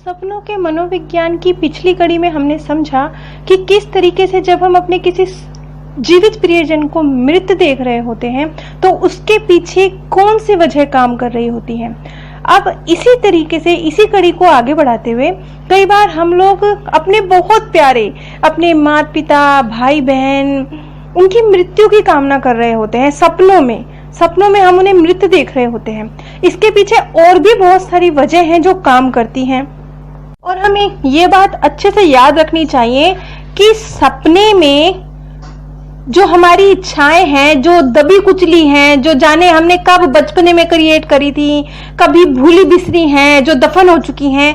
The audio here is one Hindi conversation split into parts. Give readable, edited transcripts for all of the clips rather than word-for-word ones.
सपनों के मनोविज्ञान की पिछली कड़ी में हमने समझा कि किस तरीके से जब हम अपने किसी जीवित प्रियजन को मृत देख रहे होते हैं तो उसके पीछे कौन सी वजह काम कर रही होती है। अब इसी तरीके से इसी कड़ी को आगे बढ़ाते हुए कई बार हम लोग अपने बहुत प्यारे अपने माता पिता भाई बहन उनकी मृत्यु की कामना कर रहे होते हैं। सपनों में हम उन्हें मृत देख रहे होते हैं। इसके पीछे और भी बहुत सारी वजह हैं जो काम करती हैं और हमें ये बात अच्छे से याद रखनी चाहिए कि सपने में जो हमारी इच्छाएं हैं, जो दबी कुचली हैं, जो जाने हमने कब बचपने में क्रिएट करी थी, कभी भूली बिसरी हैं, जो दफन हो चुकी हैं,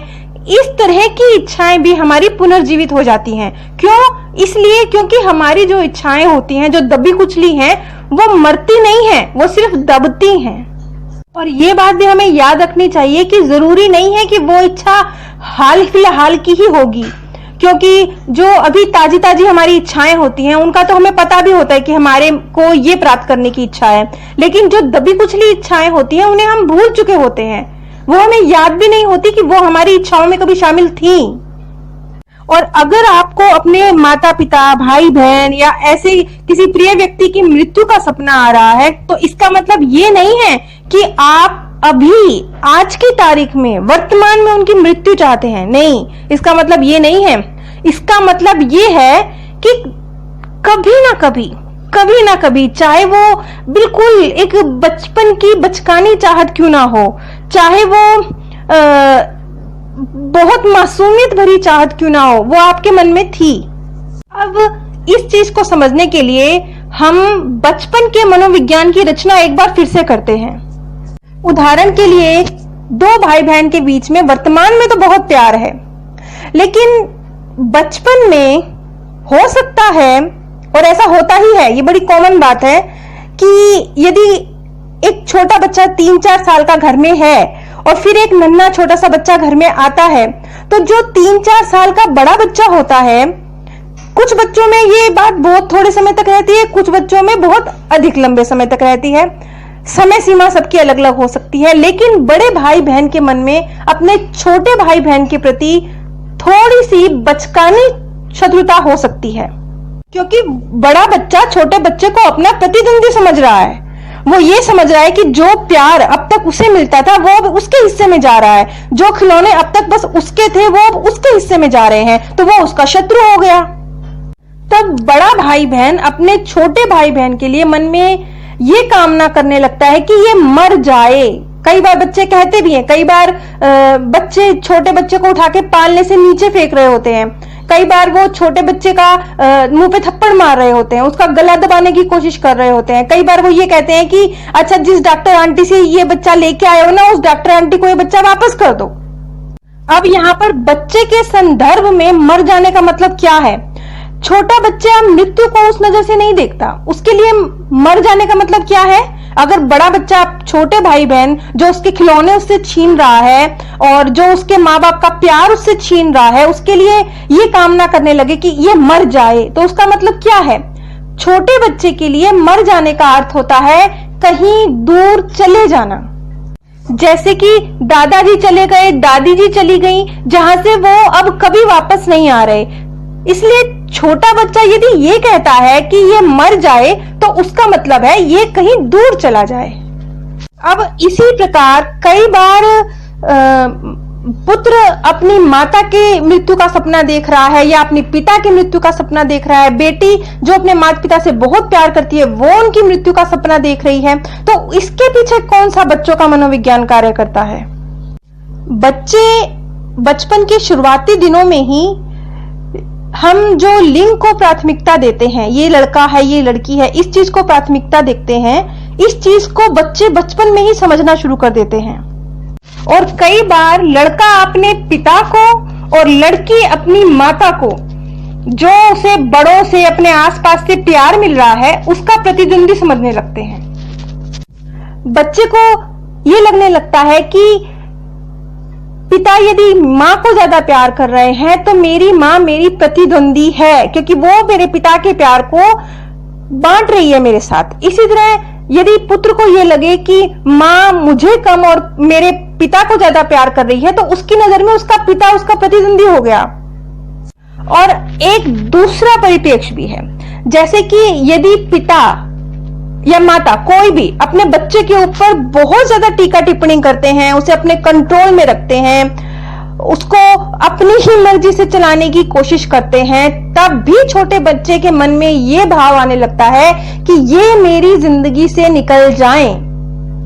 इस तरह की इच्छाएं भी हमारी पुनर्जीवित हो जाती हैं। क्यों? इसलिए क्योंकि हमारी जो इच्छाएं होती हैं, जो दबी कुचली हैं, वो मरती नहीं हैं, वो सिर्फ दबती हैं। और ये बात भी हमें याद रखनी चाहिए कि जरूरी नहीं है कि वो इच्छा हाल फिलहाल की ही होगी, क्योंकि जो अभी ताजी ताजी हमारी इच्छाएं होती हैं उनका तो हमें पता भी होता है कि हमारे को ये प्राप्त करने की इच्छा है, लेकिन जो दबी कुचली इच्छाएं होती हैं उन्हें हम भूल चुके होते हैं। वो हमें याद भी नहीं होती कि वो हमारी इच्छाओं में कभी शामिल थी। और अगर आपको अपने माता पिता भाई बहन या ऐसे किसी प्रिय व्यक्ति की मृत्यु का सपना आ रहा है तो इसका मतलब ये नहीं है कि आप अभी आज की तारीख में वर्तमान में उनकी मृत्यु चाहते हैं। नहीं, इसका मतलब ये नहीं है। इसका मतलब ये है कि कभी ना कभी चाहे वो बिल्कुल एक बचपन की बचकानी चाहत क्यों ना हो, चाहे वो बहुत मासूमियत भरी चाहत क्यों ना हो, वो आपके मन में थी। अब इस चीज को समझने के लिए हम बचपन के मनोविज्ञान की रचना एक बार फिर से करते हैं। उदाहरण के लिए दो भाई बहन के बीच में वर्तमान में तो बहुत प्यार है, लेकिन बचपन में हो सकता है, और ऐसा होता ही है, ये बड़ी कॉमन बात है कि यदि एक छोटा बच्चा 3-4 साल का घर में है और फिर एक नन्हा छोटा सा बच्चा घर में आता है, तो जो 3-4 साल का बड़ा बच्चा होता है, कुछ बच्चों में ये बात बहुत थोड़े समय तक रहती है, कुछ बच्चों में बहुत अधिक लंबे समय तक रहती है। समय सीमा सबकी अलग अलग हो सकती है, लेकिन बड़े भाई बहन के मन में अपने छोटे भाई बहन के प्रति थोड़ी सी बचकानी शत्रुता हो सकती है, क्योंकि बड़ा बच्चा छोटे बच्चे को अपना प्रतिद्वंदी समझ रहा है। वो ये समझ रहा है कि जो प्यार अब तक उसे मिलता था वो अब उसके हिस्से में जा रहा है, जो खिलौने अब तक बस उसके थे वो अब उसके हिस्से में जा रहे हैं, तो वो उसका शत्रु हो गया। तब बड़ा भाई बहन अपने छोटे भाई बहन के लिए मन में ये कामना करने लगता है कि ये मर जाए। कई बार बच्चे कहते भी हैं, कई बार बच्चे छोटे बच्चे को उठा के पालने से नीचे फेंक रहे होते हैं, कई बार वो छोटे बच्चे का मुंह पे थप्पड़ मार रहे होते हैं, उसका गला दबाने की कोशिश कर रहे होते हैं। कई बार वो ये कहते हैं कि अच्छा, जिस डॉक्टर आंटी से ये बच्चा लेके आए हो ना, उस डॉक्टर आंटी को ये बच्चा वापस कर दो। अब यहाँ पर बच्चे के संदर्भ में मर जाने का मतलब क्या है? छोटा बच्चा मृत्यु को उस नजर से नहीं देखता, उसके लिए मर जाने का मतलब क्या है? अगर बड़ा बच्चा छोटे भाई बहन जो उसके खिलौने उससे छीन रहा है और जो उसके माँ बाप का प्यार उससे छीन रहा है, उसके लिए ये कामना करने लगे कि ये मर जाए, तो उसका मतलब क्या है? छोटे बच्चे के लिए मर जाने का अर्थ होता है कहीं दूर चले जाना। जैसे कि दादाजी चले गए, दादी जी चली गई, जहां से वो अब कभी वापस नहीं आ रहे। इसलिए छोटा बच्चा यदि ये कहता है कि ये मर जाए तो उसका मतलब है ये कहीं दूर चला जाए। अब इसी प्रकार कई बार पुत्र अपनी माता के मृत्यु का सपना देख रहा है या अपने पिता की मृत्यु का सपना देख रहा है, बेटी जो अपने माता पिता से बहुत प्यार करती है वो उनकी मृत्यु का सपना देख रही है। तो इसके पीछे कौन सा बच्चों का मनोविज्ञान कार्य करता है? बच्चे बचपन के शुरुआती दिनों में ही हम जो लिंग को प्राथमिकता देते हैं, ये लड़का है ये लड़की है, इस चीज को प्राथमिकता देखते हैं, इस चीज को बच्चे बचपन में ही समझना शुरू कर देते हैं। और कई बार लड़का अपने पिता को और लड़की अपनी माता को, जो उसे बड़ों से अपने आसपास से प्यार मिल रहा है, उसका प्रतिद्वंदी समझने लगते हैं। बच्चे को ये लगने लगता है कि पिता यदि माँ को ज्यादा प्यार कर रहे हैं तो मेरी माँ मेरी प्रतिद्वंदी है, क्योंकि वो मेरे पिता के प्यार को बांट रही है मेरे साथ। इसी तरह यदि पुत्र को ये लगे कि माँ मुझे कम और मेरे पिता को ज्यादा प्यार कर रही है तो उसकी नजर में उसका पिता उसका प्रतिद्वंदी हो गया। और एक दूसरा परिप्रेक्ष्य भी है, जैसे कि यदि पिता या माता कोई भी अपने बच्चे के ऊपर बहुत ज्यादा टीका टिप्पणी करते हैं, उसे अपने कंट्रोल में रखते हैं, उसको अपनी ही मर्जी से चलाने की कोशिश करते हैं, तब भी छोटे बच्चे के मन में यह भाव आने लगता है कि ये मेरी जिंदगी से निकल जाएं।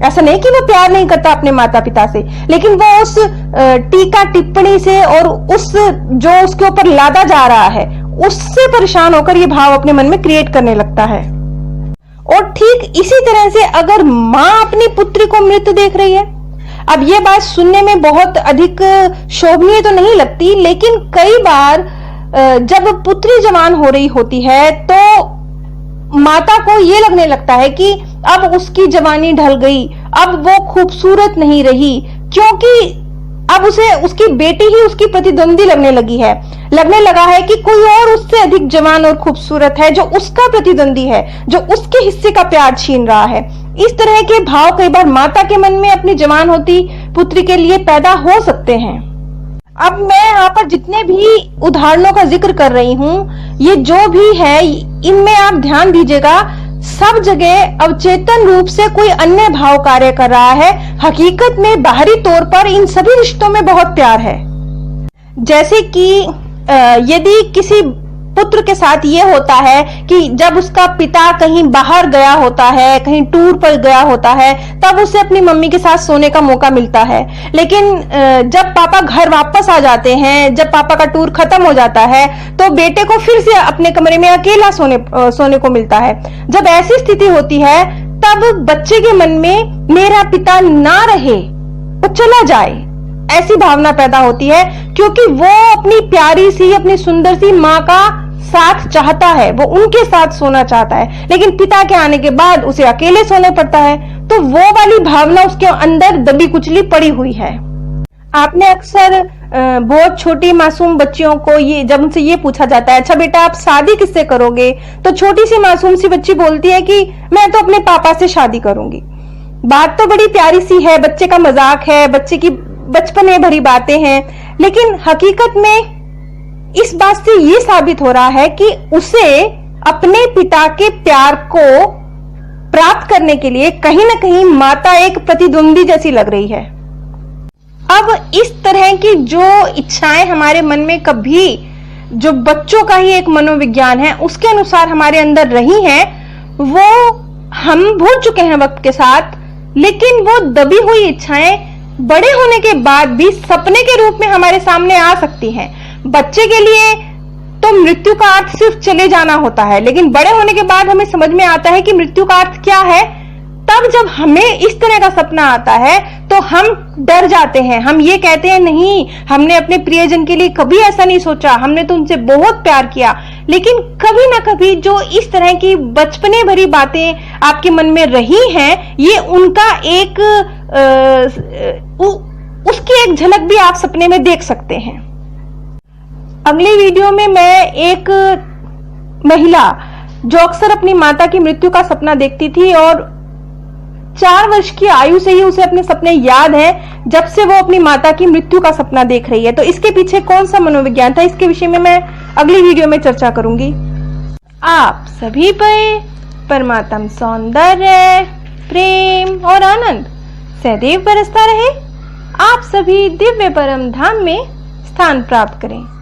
ऐसा नहीं कि वो प्यार नहीं करता अपने माता पिता से, लेकिन वो उस टीका टिप्पणी से और उस जो उसके ऊपर लादा जा रहा है उससे परेशान होकर ये भाव अपने मन में क्रिएट करने लगता है। और ठीक इसी तरह से अगर मां अपनी पुत्री को मृत देख रही है, अब ये बात सुनने में बहुत अधिक शोभनीय तो नहीं लगती, लेकिन कई बार जब पुत्री जवान हो रही होती है तो माता को ये लगने लगता है कि अब उसकी जवानी ढल गई, अब वो खूबसूरत नहीं रही, क्योंकि अब उसे उसकी बेटी ही उसकी प्रतिद्वंदी लगने लगा है कि कोई और उससे अधिक जवान और खूबसूरत है जो उसका प्रतिद्वंदी है, जो उसके हिस्से का प्यार छीन रहा है। इस तरह के भाव कई बार माता के मन में अपनी जवान होती पुत्री के लिए पैदा हो सकते हैं। अब मैं यहाँ पर जितने भी उदाहरणों का जिक्र कर रही हूँ, ये जो भी है इनमें आप ध्यान दीजिएगा, सब जगह अवचेतन रूप से कोई अन्य भाव कार्य कर रहा है। हकीकत में बाहरी तौर पर इन सभी रिश्तों में बहुत प्यार है। जैसे कि यदि किसी पुत्र के साथ ये होता है कि जब उसका पिता कहीं बाहर गया होता है, कहीं टूर पर गया होता है, तब उसे अपनी मम्मी के साथ सोने का मौका मिलता है, लेकिन जब पापा घर वापस आ जाते हैं, जब पापा का टूर खत्म हो जाता है, तो बेटे को फिर से अपने कमरे में अकेला सोने को मिलता है। जब ऐसी स्थिति होती है तब बच्चे के मन में मेरा पिता ना रहे, वो चला जाए, ऐसी भावना पैदा होती है, क्योंकि वो अपनी प्यारी सी, अपनी सुंदर सी माँ का साथ चाहता है, वो उनके साथ सोना चाहता है, लेकिन पिता के आने के बाद उसे अकेले सोना पड़ता है। तो वो वाली भावना उसके अंदर दबी कुचली पड़ी हुई है। आपने अक्सर बहुत छोटी मासूम बच्चियों को ये जब उनसे ये पूछा जाता है, अच्छा बेटा आप शादी किससे करोगे, तो छोटी सी मासूम सी बच्ची बोलती है कि मैं तो अपने पापा से शादी करूंगी। बात तो बड़ी प्यारी सी है, बच्चे का मजाक है, बच्चे की बचपने भरी बातें हैं, लेकिन हकीकत में इस बात से ये साबित हो रहा है कि उसे अपने पिता के प्यार को प्राप्त करने के लिए कहीं ना कहीं माता एक प्रतिद्वंदी जैसी लग रही है। अब इस तरह की जो इच्छाएं हमारे मन में कभी, जो बच्चों का ही एक मनोविज्ञान है उसके अनुसार हमारे अंदर रही हैं, वो हम भूल चुके हैं वक्त के साथ, लेकिन वो दबी हुई इच्छाएं बड़े होने के बाद भी सपने के रूप में हमारे सामने आ सकती हैं। बच्चे के लिए तो मृत्यु का अर्थ सिर्फ चले जाना होता है, लेकिन बड़े होने के बाद हमें समझ में आता है कि मृत्यु का अर्थ क्या है। तब जब हमें इस तरह का सपना आता है तो हम डर जाते हैं, हम ये कहते हैं नहीं, हमने अपने प्रियजन के लिए कभी ऐसा नहीं सोचा, हमने तो उनसे बहुत प्यार किया। लेकिन कभी ना कभी जो इस तरह की बचपने भरी बातें आपके मन में रही हैं, ये उनका एक उसकी एक झलक भी आप सपने में देख सकते हैं। अगली वीडियो में मैं एक महिला जो अक्सर अपनी माता की मृत्यु का सपना देखती थी और 4 वर्ष की आयु से ही उसे अपने सपने याद हैं, जब से वो अपनी माता की मृत्यु का सपना देख रही है, तो इसके पीछे कौन सा मनोविज्ञान था, इसके विषय में मैं अगली वीडियो में चर्चा करूंगी। आप सभी पर परमात्म सौंदर्य, प्रेम और आनंद सदैव बरसता रहे। आप सभी दिव्य परम धाम में स्थान प्राप्त करें।